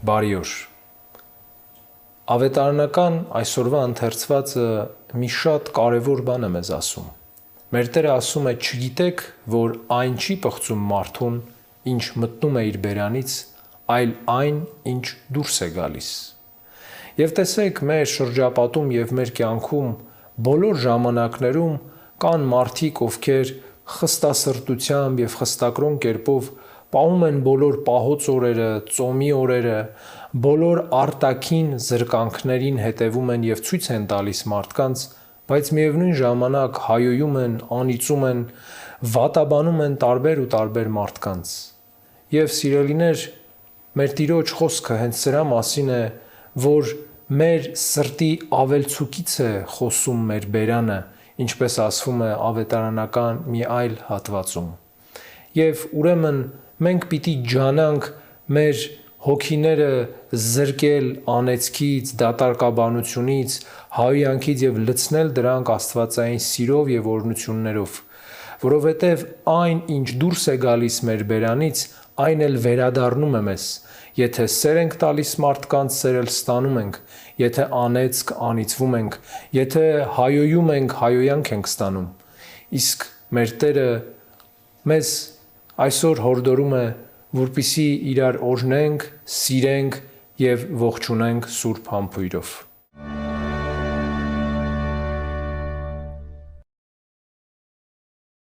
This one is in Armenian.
Բարի օր։ Ավետարանական այսօրվա ընթերցվածը մի շատ կարևոր բան է մեզ ասում։ Մեր Տերը ասում է, չգիտեք, որ այն չի պղծում մարդուն, ինչ մտնում է իր բերանից, այլ այն, ինչ դուրս է գալիս։ Եվ տեսեք, մեր շրջապատում եւ մեր կյանքում բոլոր ժամանակներում կան մարդիկ, ովքեր խստասրտությամբ եւ խստակրոն կերպով պահում են բոլոր պահոց օրերը, ծոմի օրերը, բոլոր արտաքին զրկանքներին հետևում են եւ ցույց են տալիս մարդկանց, բայց միևնույն ժամանակ հայոյում են, անիծում են, վատաբանում են տարբեր մարդկանց։ Եվ սիրելիներ, մեր Տիրոջ խոսքը հենց սրա մասին է, որ մեր սրտի ավելցուկից է խոսում մեր բերանը, ինչպես ասվում է ավետարանական մի այլ հատվածում։ Եվ ուրեմն մենք պիտի ջանանք մեր հոգիները զրկել անեծքից, դատարկաբանությունից, հայոյանքից եւ լցնել դրանք աստվածային սիրով եւ օրհնություններով, որովհետեւ այն, ինչ դուրս է գալիս մեր բերանից, այն էլ վերադառնում է մեզ։ Եթե սեր ենք տալիս մարդկանց, սեր էլ ստանում ենք, եթե անեծք, անիծվում ենք, եթե հայոյում ենք, հայոյանք ենք ստանում։ Իսկ մեր Տերը մեզ այսօր հորդորում է, որպեսզի իրար օրհնենք, սիրենք եւ ողջունենք Սուրբ համբույրով։